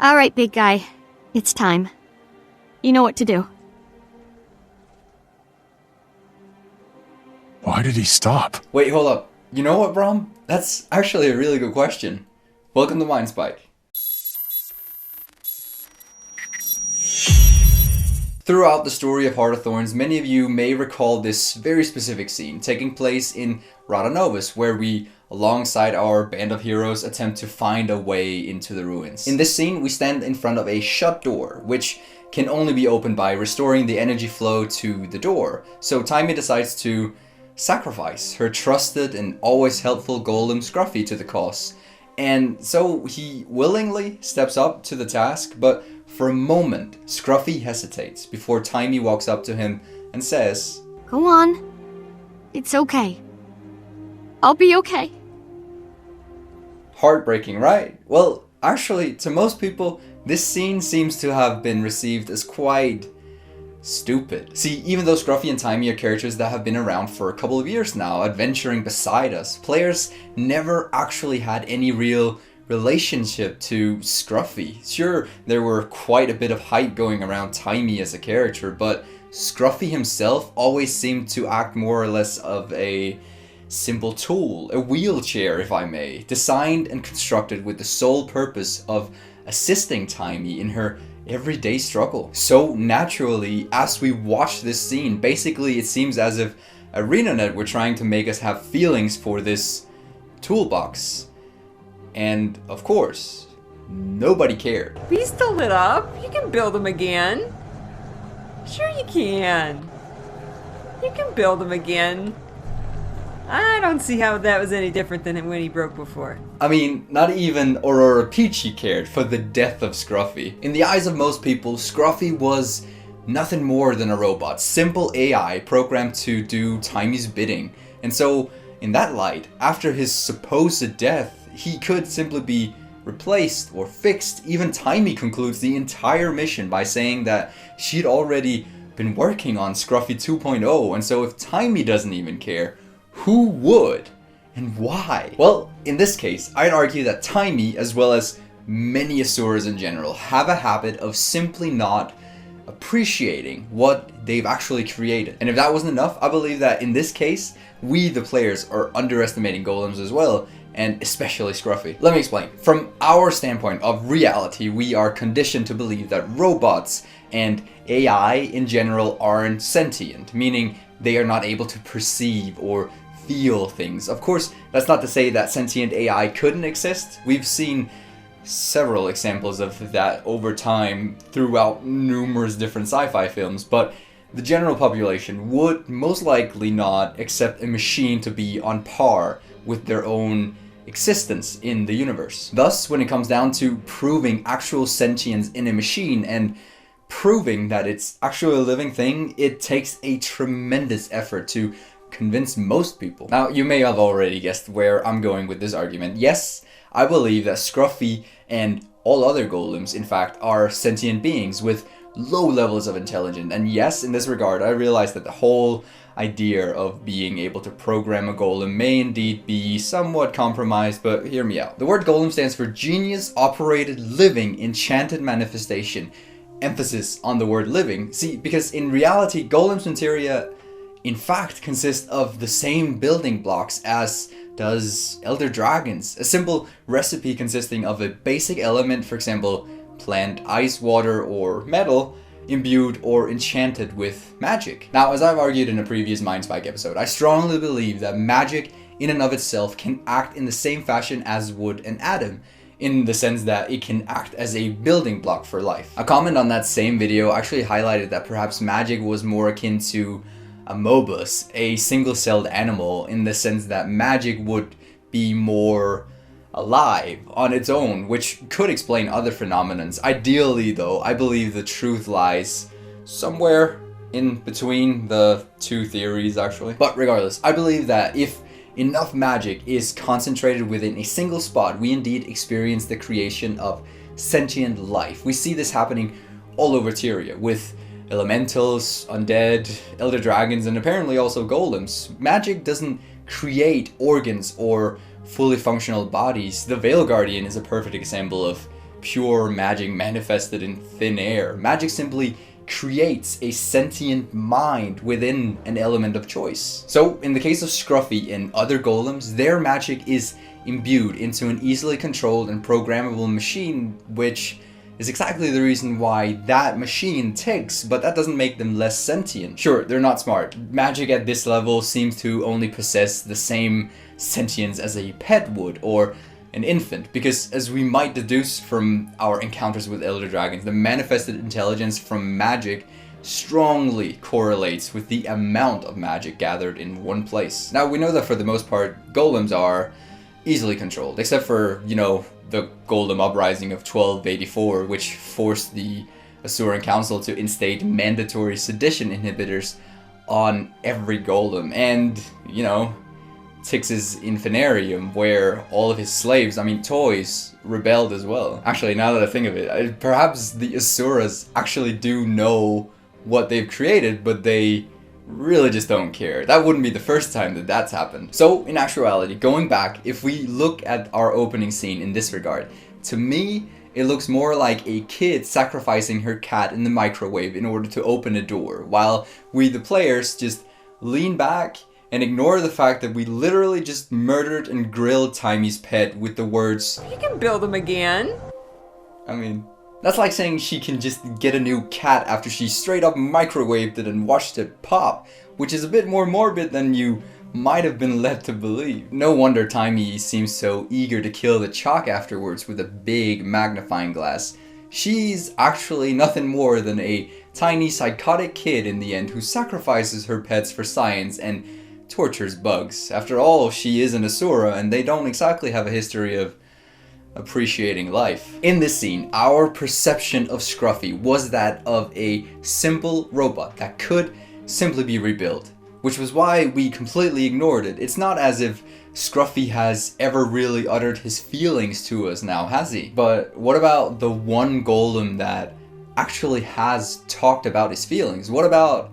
Alright, big guy. It's time. You know what to do. Why did he stop? Wait, hold up. You know what, Brom? That's actually a really good question. Welcome to Mind Spike. Throughout the story of Heart of Thorns, many of you may recall this very specific scene taking place in Radanovus, where we, alongside our band of heroes, attempt to find a way into the ruins. In this scene, we stand in front of a shut door, which can only be opened by restoring the energy flow to the door. So Tyria decides to sacrifice her trusted and always helpful golem Scruffy to the cause. And so he willingly steps up to the task, but for a moment, Scruffy hesitates before Tyria walks up to him and says, Go on. It's okay. I'll be okay. Heartbreaking, right? Well, actually, to most people, this scene seems to have been received as quite stupid. See, even though Scruffy and Tyria are characters that have been around for a couple of years now, adventuring beside us, players never actually had any real relationship to Scruffy. Sure, there were quite a bit of hype going around Tyria as a character, but Scruffy himself always seemed to act more or less of a simple tool, a wheelchair if I may, designed and constructed with the sole purpose of assisting Tyria in her everyday struggle. So naturally, as we watch this scene, basically it seems as if ArenaNet were trying to make us have feelings for this toolbox. And of course, nobody cared. He's still lit up. You can build him again. Sure you can. You can build him again. I don't see how that was any different than when he broke before. I mean, not even Aurora Peachy cared for the death of Scruffy. In the eyes of most people, Scruffy was nothing more than a robot, simple AI programmed to do Tyria's bidding. And so, in that light, after his supposed death, he could simply be replaced or fixed. Even Tyria concludes the entire mission by saying that she'd already been working on Scruffy 2.0, and so if Tyria doesn't even care, who would? And why? Well, in this case, I'd argue that Tyria, as well as many Asuras in general, have a habit of simply not appreciating what they've actually created. And if that wasn't enough, I believe that in this case, we the players are underestimating golems as well, and especially Scruffy. Let me explain. From our standpoint of reality, we are conditioned to believe that robots and AI in general aren't sentient, meaning they are not able to perceive or feel things. Of course, that's not to say that sentient AI couldn't exist. We've seen several examples of that over time throughout numerous different sci-fi films, but the general population would most likely not accept a machine to be on par with their own existence in the universe. Thus, when it comes down to proving actual sentience in a machine and proving that it's actually a living thing, it takes a tremendous effort to convince most people. Now, you may have already guessed where I'm going with this argument. Yes, I believe that Scruffy and all other golems, in fact, are sentient beings with low levels of intelligence. And yes, in this regard, I realize that the whole idea of being able to program a golem may indeed be somewhat compromised, but hear me out. The word golem stands for genius operated living enchanted manifestation. Emphasis on the word living. See, because in reality, golems and Tyria in fact consist of the same building blocks as does elder dragons. A simple recipe consisting of a basic element, for example, plant, ice, water, or metal, imbued or enchanted with magic. Now, as I've argued in a previous Mind Spike episode, I strongly believe that magic in and of itself can act in the same fashion as would an atom, in the sense that it can act as a building block for life. A comment on that same video actually highlighted that perhaps magic was more akin to a mobus, a single-celled animal, in the sense that magic would be more alive on its own, which could explain other phenomenons. Ideally though, I believe the truth lies somewhere in between the two theories actually. But regardless, I believe that if enough magic is concentrated within a single spot, we indeed experience the creation of sentient life. We see this happening all over Tyria with elementals, undead, elder dragons, and apparently also golems. Magic doesn't create organs or fully functional bodies. The Veil Guardian is a perfect example of pure magic manifested in thin air. Magic simply creates a sentient mind within an element of choice. So in the case of Scruffy and other golems, their magic is imbued into an easily controlled and programmable machine, which is exactly the reason why that machine ticks, but that doesn't make them less sentient. Sure, they're not smart. Magic at this level seems to only possess the same sentience as a pet would, or an infant, because as we might deduce from our encounters with elder dragons, the manifested intelligence from magic strongly correlates with the amount of magic gathered in one place. Now, we know that for the most part, golems are easily controlled, except for, you know, the Golem Uprising of 1284, which forced the Asuran Council to instate mandatory sedition inhibitors on every golem, and, you know, Tyx's Infinarium, where all of his slaves, I mean toys, rebelled as well. Actually, now that I think of it, perhaps the Asuras actually do know what they've created, but they really just don't care. That wouldn't be the first time that that's happened. So, in actuality, going back, if we look at our opening scene in this regard, to me, it looks more like a kid sacrificing her cat in the microwave in order to open a door, while we, the players, just lean back and ignore the fact that we literally just murdered and grilled Timy's pet with the words, "You can build them again." I mean, that's like saying she can just get a new cat after she straight up microwaved it and watched it pop, which is a bit more morbid than you might have been led to believe. No wonder Timy seems so eager to kill the chalk afterwards with a big magnifying glass. She's actually nothing more than a tiny psychotic kid in the end who sacrifices her pets for science and tortures bugs. After all, she is an Asura, and they don't exactly have a history of appreciating life. In this scene, our perception of Scruffy was that of a simple robot that could simply be rebuilt, which was why we completely ignored it. It's not as if Scruffy has ever really uttered his feelings to us now, has he? But what about the one golem that actually has talked about his feelings? What about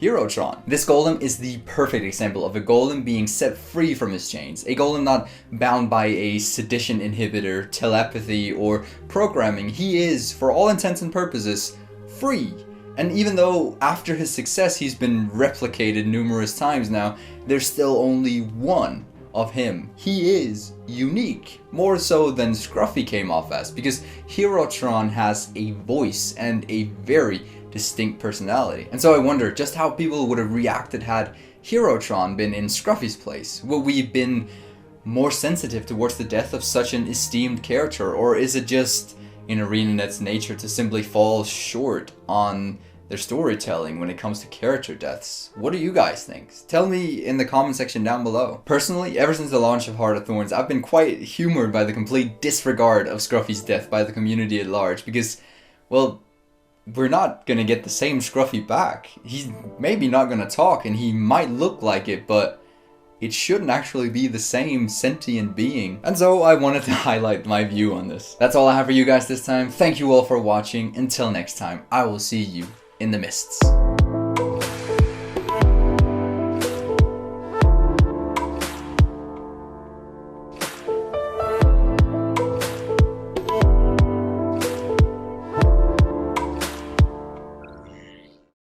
Herotron? This golem is the perfect example of a golem being set free from his chains. A golem not bound by a sedition inhibitor, telepathy, or programming. He is, for all intents and purposes, free. And even though after his success he's been replicated numerous times now, there's still only one of him. He is unique, more so than Scruffy came off as, because Herotron has a voice and a very distinct personality. And so I wonder just how people would have reacted had Herotron been in Scruffy's place. Would we have been more sensitive towards the death of such an esteemed character, or is it just in ArenaNet's nature to simply fall short on their storytelling when it comes to character deaths? What do you guys think? Tell me in the comment section down below. Personally, ever since the launch of Heart of Thorns, I've been quite humored by the complete disregard of Scruffy's death by the community at large, because, well, we're not gonna get the same Scruffy back. He's maybe not gonna talk, and he might look like it, but it shouldn't actually be the same sentient being. And so I wanted to highlight my view on this. That's all I have for you guys this time. Thank you all for watching. Until next time, I will see you in the mists.